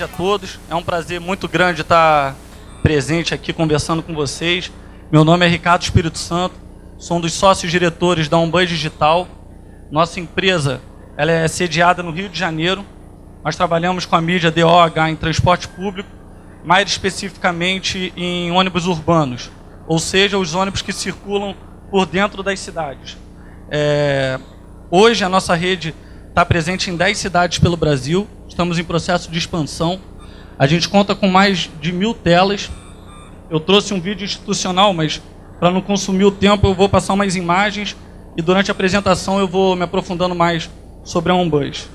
tarde a todos. É um prazer muito grande estar presente aqui conversando com vocês. Meu nome é Ricardo Espírito Santo, sou um dos sócios diretores da Umbus Digital. Nossa empresa ela é sediada no Rio de Janeiro. Nós trabalhamos com a mídia DOH em transporte público, mais especificamente em ônibus urbanos, ou seja, os ônibus que circulam por dentro das cidades. Hoje a nossa rede está presente em 10 cidades pelo Brasil, estamos em processo de expansão. A gente conta com mais de 1.000 telas. Eu trouxe um vídeo institucional, mas para não consumir o tempo eu vou passar umas imagens e durante a apresentação eu vou me aprofundando mais sobre a Umbus.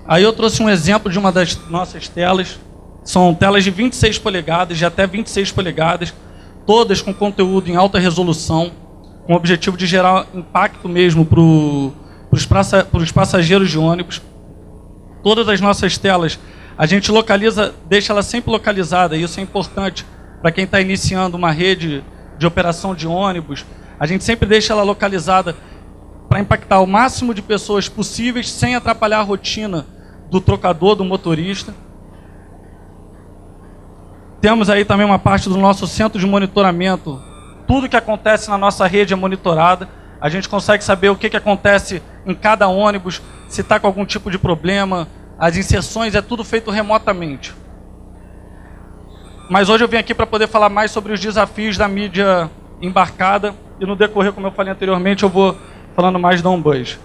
Aí eu trouxe um exemplo de uma das nossas telas. São telas de 26 polegadas, de até 26 polegadas, todas com conteúdo em alta resolução, com o objetivo de gerar impacto mesmo para os passageiros de ônibus. Todas as nossas telas, a gente localiza, deixa ela sempre localizada, e isso é importante para quem está iniciando uma rede de operação de ônibus. A gente sempre deixa ela localizada para impactar o máximo de pessoas possíveis, sem atrapalhar a rotina do trocador, do motorista. Temos aí também uma parte do nosso centro de monitoramento. Tudo que acontece na nossa rede é monitorada. A gente consegue saber o que acontece em cada ônibus, se está com algum tipo de problema. As inserções é tudo feito remotamente. Mas hoje eu vim aqui para poder falar mais sobre os desafios da mídia embarcada. E no decorrer, como eu falei anteriormente, eu vou falando mais da Umbus.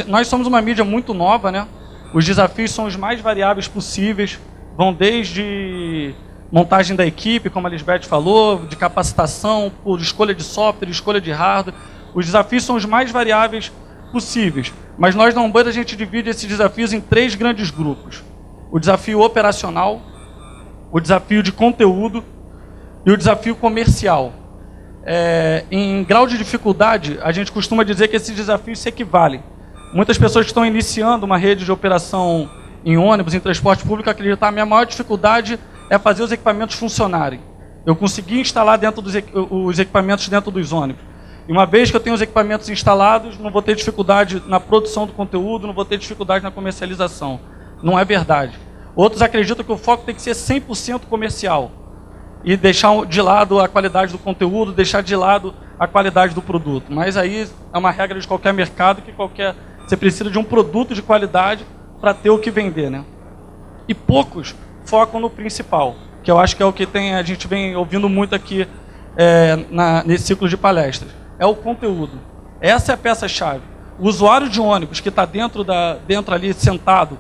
Nós somos uma mídia muito nova, né? Os desafios são os mais variáveis possíveis. Vão desde montagem da equipe, como a Lisbeth falou, de capacitação, por escolha de software, escolha de hardware. Os desafios são os mais variáveis possíveis. Mas nós na Umbus a gente divide esses desafios em 3 grandes grupos. O desafio operacional, o desafio de conteúdo e o desafio comercial. Em grau de dificuldade, a gente costuma dizer que esses desafios se equivalem. Muitas pessoas que estão iniciando uma rede de operação em ônibus, em transporte público, acreditam que a minha maior dificuldade é fazer os equipamentos funcionarem. Eu consegui instalar os equipamentos dentro dos ônibus. E uma vez que eu tenho os equipamentos instalados, não vou ter dificuldade na produção do conteúdo, não vou ter dificuldade na comercialização. Não é verdade. Outros acreditam que o foco tem que ser 100% comercial e deixar de lado a qualidade do conteúdo, deixar de lado a qualidade do produto. Mas aí é uma regra de qualquer mercado, que você precisa de um produto de qualidade para ter o que vender, né? E poucos focam no principal, que eu acho que é o que a gente vem ouvindo muito aqui nesse ciclo de palestras. É o conteúdo. Essa é a peça-chave. O usuário de ônibus que está dentro ali sentado,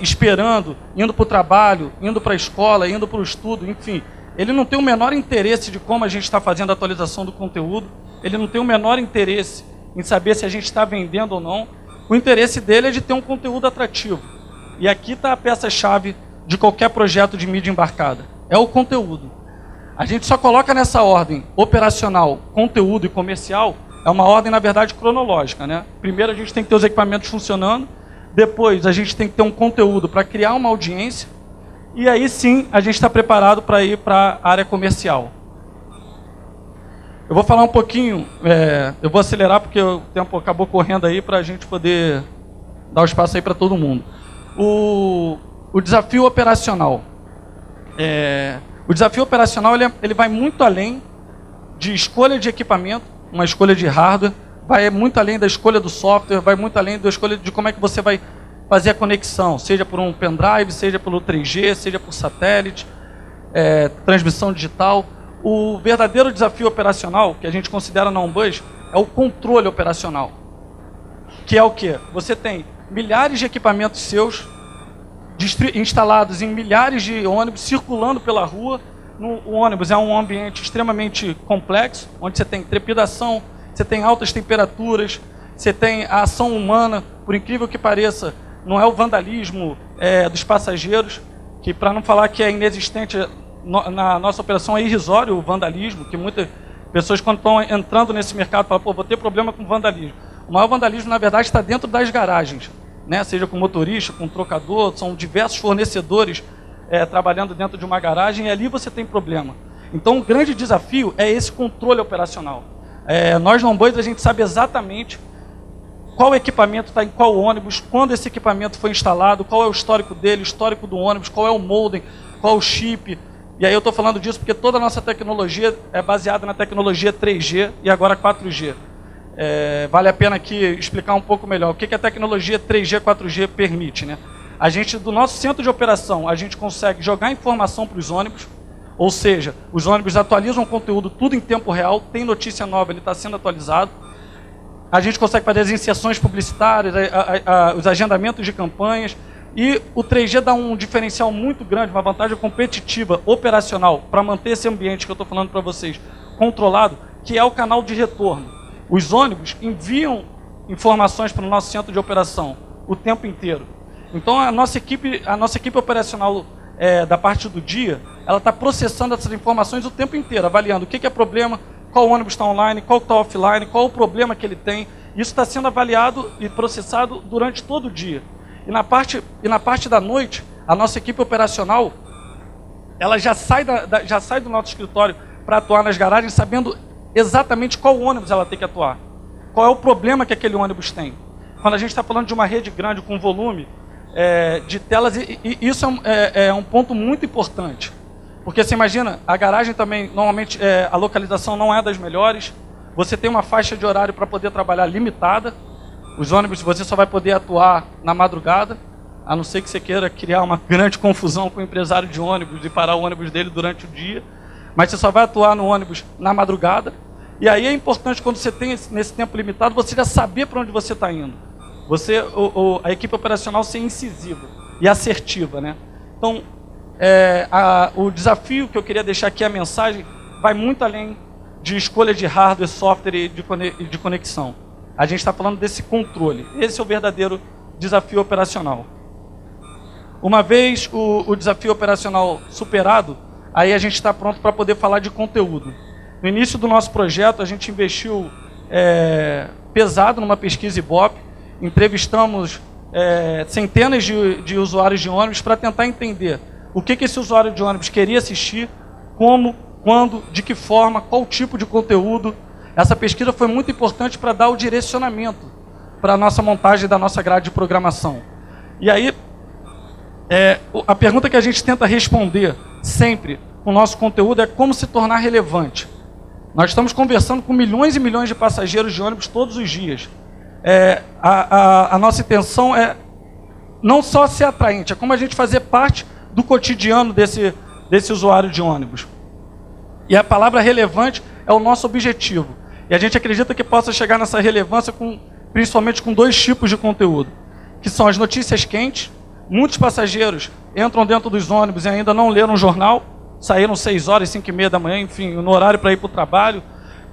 esperando, indo para o trabalho, indo para a escola, indo para o estudo, enfim, ele não tem o menor interesse de como a gente está fazendo a atualização do conteúdo, ele não tem o menor interesse em saber se a gente está vendendo ou não. O interesse dele é de ter um conteúdo atrativo. E aqui está a peça-chave de qualquer projeto de mídia embarcada. É o conteúdo. A gente só coloca nessa ordem operacional, conteúdo e comercial, é uma ordem, na verdade, cronológica, né? Primeiro a gente tem que ter os equipamentos funcionando, depois a gente tem que ter um conteúdo para criar uma audiência, e aí sim a gente está preparado para ir para a área comercial. Eu vou falar um pouquinho, eu vou acelerar porque o tempo acabou correndo aí para a gente poder dar o espaço aí para todo mundo. O desafio operacional. O desafio operacional ele vai muito além de escolha de equipamento, uma escolha de hardware, vai muito além da escolha do software, vai muito além da escolha de como é que você vai fazer a conexão, seja por um pendrive, seja pelo 3G, seja por satélite, transmissão digital. O verdadeiro desafio operacional, que a gente considera na Umbus, é o controle operacional. Que é o quê? Você tem milhares de equipamentos seus instalados em milhares de ônibus circulando pela rua. O ônibus é um ambiente extremamente complexo, onde você tem trepidação, você tem altas temperaturas, você tem a ação humana, por incrível que pareça, não é o vandalismo dos passageiros, que para não falar que é inexistente na nossa operação, é irrisório o vandalismo, que muitas pessoas quando estão entrando nesse mercado falam, pô, vou ter problema com vandalismo. O maior vandalismo, na verdade, está dentro das garagens, né? Seja com motorista, com trocador, são diversos fornecedores trabalhando dentro de uma garagem, e ali você tem problema. Então, o grande desafio é esse controle operacional. Nós, na Umbus, a gente sabe exatamente qual equipamento está em qual ônibus, quando esse equipamento foi instalado, qual é o histórico dele, o histórico do ônibus, qual é o modem, qual é o chip. E aí eu estou falando disso porque toda a nossa tecnologia é baseada na tecnologia 3G e agora 4G. Vale a pena aqui explicar um pouco melhor o que a tecnologia 3G, 4G permite, né? A gente, do nosso centro de operação, a gente consegue jogar informação para os ônibus, ou seja, os ônibus atualizam o conteúdo tudo em tempo real, tem notícia nova, ele está sendo atualizado. A gente consegue fazer as inserções publicitárias, os agendamentos de campanhas, e o 3G dá um diferencial muito grande, uma vantagem competitiva, operacional, para manter esse ambiente que eu estou falando para vocês controlado, que é o canal de retorno. Os ônibus enviam informações para o nosso centro de operação o tempo inteiro. Então a nossa equipe operacional da parte do dia, ela está processando essas informações o tempo inteiro, avaliando o que é problema, qual ônibus está online, qual está offline, qual o problema que ele tem. Isso está sendo avaliado e processado durante todo o dia. E na parte da noite, a nossa equipe operacional, ela já sai do nosso escritório para atuar nas garagens, sabendo exatamente qual ônibus ela tem que atuar. Qual é o problema que aquele ônibus tem. Quando a gente está falando de uma rede grande com volume de telas, e isso é um ponto muito importante. Porque você imagina, a garagem também, normalmente, a localização não é das melhores. Você tem uma faixa de horário para poder trabalhar limitada. Os ônibus, você só vai poder atuar na madrugada, a não ser que você queira criar uma grande confusão com o empresário de ônibus e parar o ônibus dele durante o dia. Mas você só vai atuar no ônibus na madrugada. E aí é importante, quando você tem nesse tempo limitado, você já saber para onde você está indo. A equipe operacional ser incisiva e assertiva, né? Então, o desafio que eu queria deixar aqui, a mensagem, vai muito além de escolha de hardware, software e de conexão. A gente está falando desse controle. Esse é o verdadeiro desafio operacional. Uma vez o desafio operacional superado, aí a gente está pronto para poder falar de conteúdo. No início do nosso projeto, a gente investiu pesado numa pesquisa Ibope, entrevistamos centenas de usuários de ônibus para tentar entender o que esse usuário de ônibus queria assistir, como, quando, de que forma, qual tipo de conteúdo. Essa pesquisa foi muito importante para dar o direcionamento para a nossa montagem da nossa grade de programação. E aí, a pergunta que a gente tenta responder sempre com o nosso conteúdo é como se tornar relevante. Nós estamos conversando com milhões e milhões de passageiros de ônibus todos os dias. A nossa intenção é não só ser atraente, é como a gente fazer parte do cotidiano desse usuário de ônibus. E a palavra relevante é o nosso objetivo. E a gente acredita que possa chegar nessa relevância principalmente com dois tipos de conteúdo, que são as notícias quentes. Muitos passageiros entram dentro dos ônibus e ainda não leram o jornal, saíram 6 horas, 5h30 da manhã, enfim, no horário para ir para o trabalho,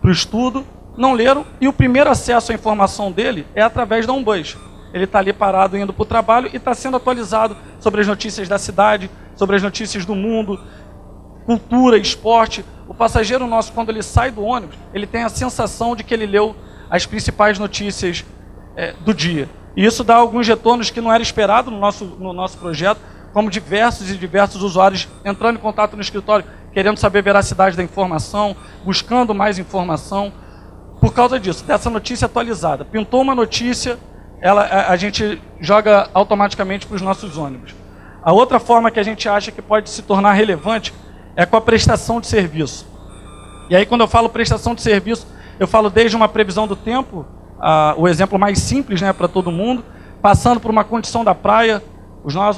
para o estudo, não leram, e o primeiro acesso à informação dele é através da OnBus. Ele está ali parado indo para o trabalho e está sendo atualizado sobre as notícias da cidade, sobre as notícias do mundo, cultura, esporte. O passageiro nosso, quando ele sai do ônibus, ele tem a sensação de que ele leu as principais notícias do dia. E isso dá alguns retornos que não era esperado no nosso projeto, como diversos usuários entrando em contato no escritório, querendo saber a veracidade da informação, buscando mais informação, por causa disso, dessa notícia atualizada. Pintou uma notícia, a gente joga automaticamente para os nossos ônibus. A outra forma que a gente acha que pode se tornar relevante é com a prestação de serviço. E aí, quando eu falo prestação de serviço, eu falo desde uma previsão do tempo, o exemplo mais simples, né, para todo mundo, passando por uma condição da praia.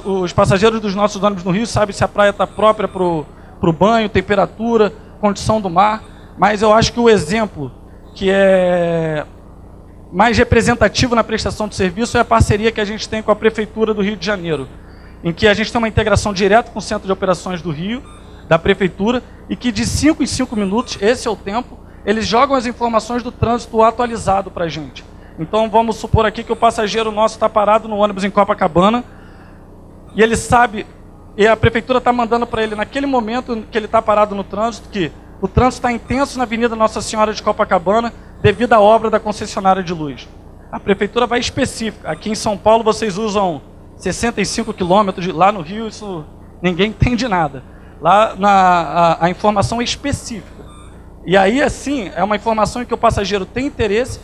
Os passageiros dos nossos ônibus no Rio sabem se a praia está própria para o banho, temperatura, condição do mar. Mas eu acho que o exemplo que é mais representativo na prestação de serviço é a parceria que a gente tem com a Prefeitura do Rio de Janeiro, em que a gente tem uma integração direta com o Centro de Operações do Rio, da Prefeitura, e que de 5 em 5 minutos, esse é o tempo, eles jogam as informações do trânsito atualizado para a gente. Então vamos supor aqui que o passageiro nosso está parado no ônibus em Copacabana, e ele sabe, e a Prefeitura está mandando para ele, naquele momento que ele está parado no trânsito, que o trânsito está intenso na Avenida Nossa Senhora de Copacabana, devido à obra da concessionária de luz. A Prefeitura vai específica. Aqui em São Paulo vocês usam 65 quilômetros, lá no Rio isso ninguém entende nada. Lá a informação é específica. E aí, assim, é uma informação em que o passageiro tem interesse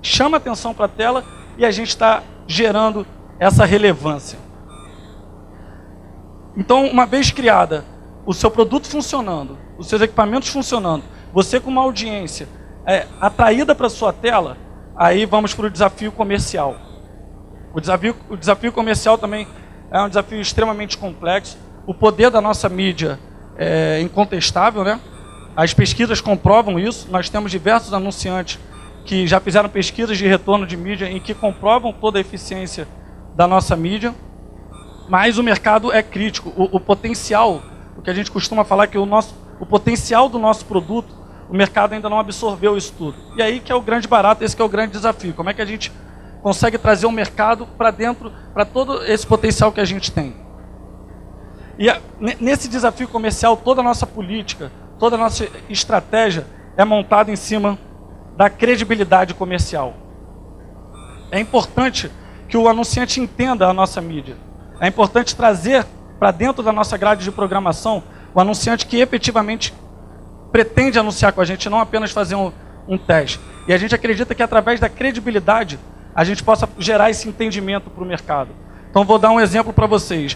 chama atenção para a tela e a gente está gerando essa relevância. Então, uma vez criada, o seu produto funcionando, os seus equipamentos funcionando, você com uma audiência atraída para a sua tela, aí vamos para o desafio comercial. O desafio comercial também é um desafio extremamente complexo. O poder da nossa mídia é incontestável, né? As pesquisas comprovam isso. Nós temos diversos anunciantes que já fizeram pesquisas de retorno de mídia em que comprovam toda a eficiência da nossa mídia. Mas o mercado é crítico. O potencial, o que a gente costuma falar é que o potencial do nosso produto, o mercado ainda não absorveu isso tudo. E aí que é o grande barato, esse que é o grande desafio. Como é que a gente consegue trazer o mercado para dentro, para todo esse potencial que a gente tem. E nesse desafio comercial, toda a nossa política, toda a nossa estratégia é montada em cima da credibilidade comercial. É importante que o anunciante entenda a nossa mídia. É importante trazer para dentro da nossa grade de programação o anunciante que efetivamente pretende anunciar com a gente, não apenas fazer um teste. E a gente acredita que através da credibilidade a gente possa gerar esse entendimento para o mercado. Então, vou dar um exemplo para vocês.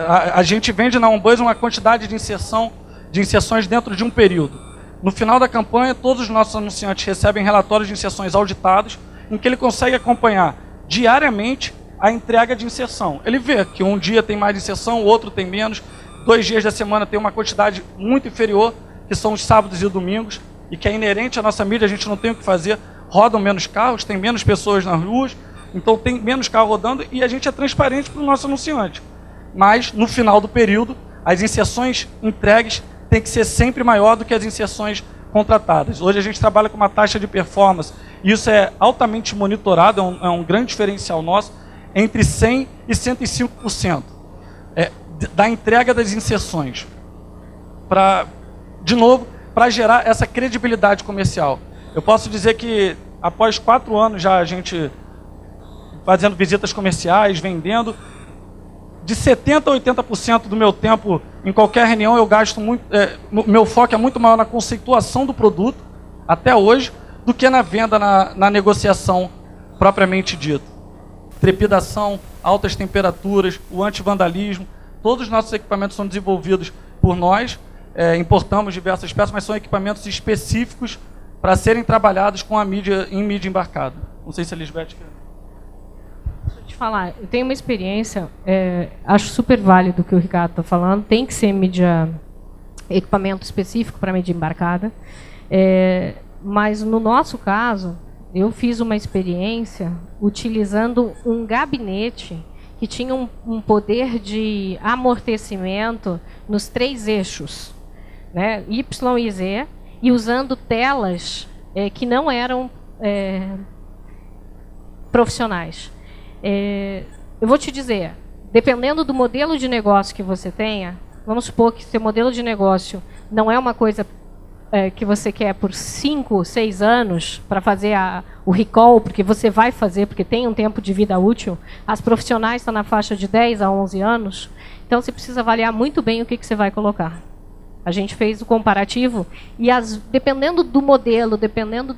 A gente vende na OnBuzz uma quantidade de inserções dentro de um período. No final da campanha, todos os nossos anunciantes recebem relatórios de inserções auditados, em que ele consegue acompanhar diariamente a entrega de inserção. Ele vê que um dia tem mais inserção, o outro tem menos, 2 dias da semana tem uma quantidade muito inferior, que são os sábados e domingos, e que é inerente à nossa mídia, a gente não tem o que fazer. Rodam menos carros, tem menos pessoas nas ruas, então tem menos carro rodando e a gente é transparente para o nosso anunciante. Mas, no final do período, as inserções entregues têm que ser sempre maior do que as inserções contratadas. Hoje a gente trabalha com uma taxa de performance, e isso é altamente monitorado, é um grande diferencial nosso, entre 100% e 105% da entrega das inserções. De novo, para gerar essa credibilidade comercial. Eu posso dizer que, após 4 anos já a gente fazendo visitas comerciais, vendendo, de 70% a 80% do meu tempo, em qualquer reunião, eu gasto muito... meu foco é muito maior na conceituação do produto, até hoje, do que na venda, na negociação propriamente dita. Trepidação, altas temperaturas, o antivandalismo, todos os nossos equipamentos são desenvolvidos por nós, importamos diversas peças, mas são equipamentos específicos para serem trabalhados com a mídia em mídia embarcada. Não sei se a Lisbeth quer... Deixa eu te falar, eu tenho uma experiência, acho super válido o que o Ricardo está falando, tem que ser mídia, equipamento específico para mídia embarcada, mas no nosso caso, eu fiz uma experiência utilizando um gabinete que tinha um poder de amortecimento nos 3 eixos, né, Y e Z, e usando telas que não eram profissionais. Eu vou te dizer, dependendo do modelo de negócio que você tenha, vamos supor que seu modelo de negócio não é uma coisa que você quer por 5, 6 anos para fazer o recall, porque você vai fazer, porque tem um tempo de vida útil, as profissionais estão na faixa de 10 a 11 anos, então você precisa avaliar muito bem o que você vai colocar. A gente fez o comparativo e, dependendo do modelo, dependendo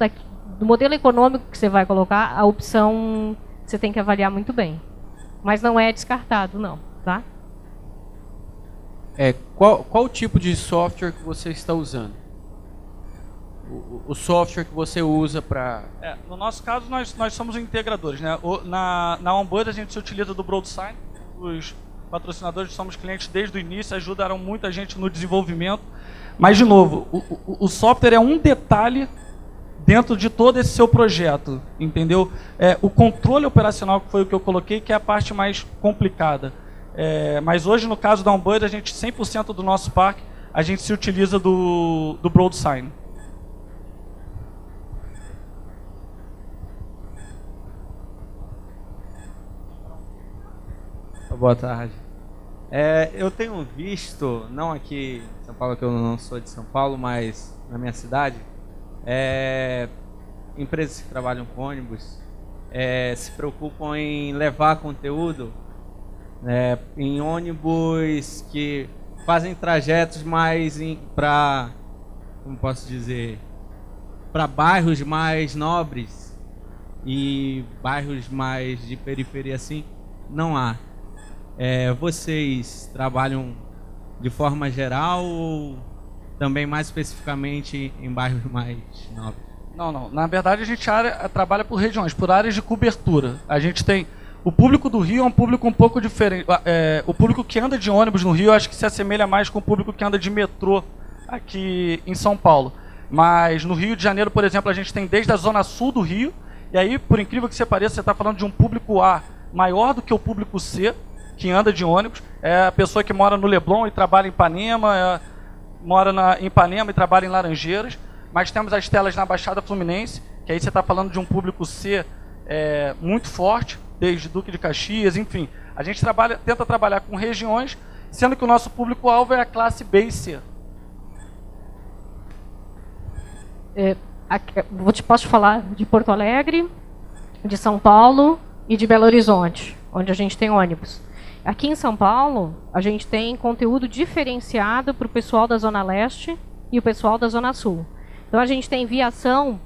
do modelo econômico que você vai colocar, a opção você tem que avaliar muito bem. Mas não é descartado, não. Tá? Qual tipo de software que você está usando? O software que você usa para... no nosso caso, nós somos integradores, né? Na OnBuzz a gente se utiliza do BroadSign, os patrocinadores somos clientes desde o início, ajudaram muita gente no desenvolvimento. Mas, de novo, o software é um detalhe dentro de todo esse seu projeto, entendeu? O controle operacional, que foi o que eu coloquei, que é a parte mais complicada. Mas hoje, no caso da OnBuzz, a gente, 100% do nosso parque, a gente se utiliza do BroadSign. Boa tarde. Eu tenho visto, não aqui em São Paulo, que eu não sou de São Paulo, mas na minha cidade, empresas que trabalham com ônibus se preocupam em levar conteúdo em ônibus que fazem trajetos mais para, como posso dizer, para bairros mais nobres. e bairros mais de periferia assim, não há. Vocês trabalham de forma geral ou também mais especificamente em bairros mais nobres? Não. Na verdade, a gente trabalha por regiões, por áreas de cobertura. A gente tem... O público do Rio é um público um pouco diferente. O público que anda de ônibus no Rio, acho que se assemelha mais com o público que anda de metrô aqui em São Paulo. Mas no Rio de Janeiro, por exemplo, a gente tem desde a zona sul do Rio, e aí, por incrível que você pareça, você está falando de um público A maior do que o público C, que anda de ônibus. É a pessoa que mora no Leblon e trabalha em Ipanema, mora em Ipanema e trabalha em Laranjeiras. Mas temos as telas na Baixada Fluminense, que aí você está falando de um público C muito forte, desde Duque de Caxias, enfim. A gente tenta trabalhar com regiões, sendo que o nosso público-alvo é a classe B e C. Posso falar de Porto Alegre, de São Paulo e de Belo Horizonte, onde a gente tem ônibus. Aqui em São Paulo, a gente tem conteúdo diferenciado para o pessoal da Zona Leste e o pessoal da Zona Sul. Então, a gente tem viação,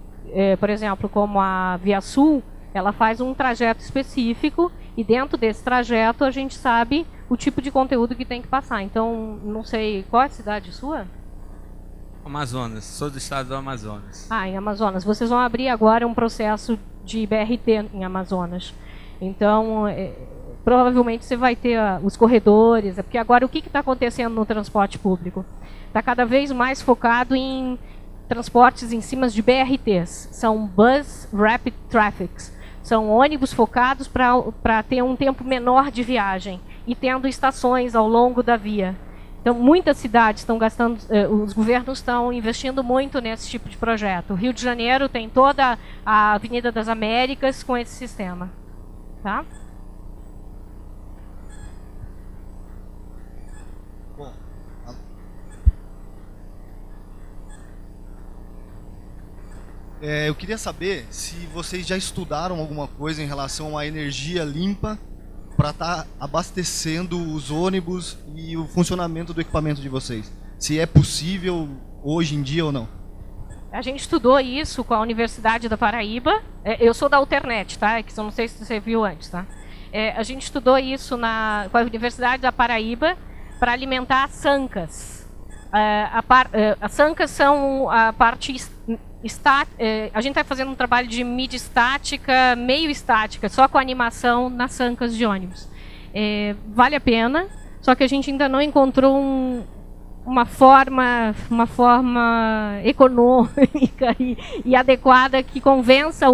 por exemplo, como a Via Sul, ela faz um trajeto específico e dentro desse trajeto a gente sabe o tipo de conteúdo que tem que passar. Então, não sei, qual é a cidade sua? Amazonas, sou do estado do Amazonas. Em Amazonas. Vocês vão abrir agora um processo de BRT em Amazonas. Então, provavelmente você vai ter os corredores, porque agora o que está acontecendo no transporte público? Está cada vez mais focado em transportes em cima de BRTs. São Bus Rapid Traffics. São ônibus focados para ter um tempo menor de viagem e tendo estações ao longo da via. Então, muitas cidades estão gastando, os governos estão investindo muito nesse tipo de projeto. O Rio de Janeiro tem toda a Avenida das Américas com esse sistema. Tá? Bom, eu queria saber se vocês já estudaram alguma coisa em relação à energia limpa para estar abastecendo os ônibus e o funcionamento do equipamento de vocês. Se é possível hoje em dia ou não. A gente estudou isso com a Universidade da Paraíba. Eu sou da Alternet, tá? Que eu não sei se você viu antes, tá? A gente estudou isso com a Universidade da Paraíba para alimentar as sancas. As sancas são a parte a gente está fazendo um trabalho de mídia estática, meio estática, só com animação nas sancas de ônibus. Vale a pena, só que a gente ainda não encontrou uma forma econômica e adequada que convença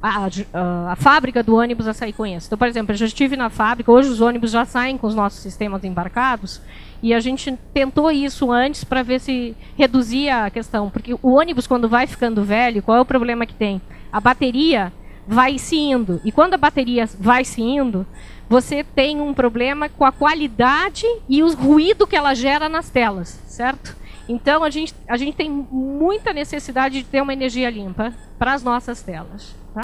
a fábrica do ônibus a sair com isso. Então, por exemplo, eu já estive na fábrica, hoje os ônibus já saem com os nossos sistemas embarcados, e a gente tentou isso antes para ver se reduzia a questão. Porque o ônibus, quando vai ficando velho, qual é o problema que tem? A bateria vai se indo. E quando a bateria vai se indo, você tem um problema com a qualidade e o ruído que ela gera nas telas, certo? Então, a gente tem muita necessidade de ter uma energia limpa para as nossas telas. Tá?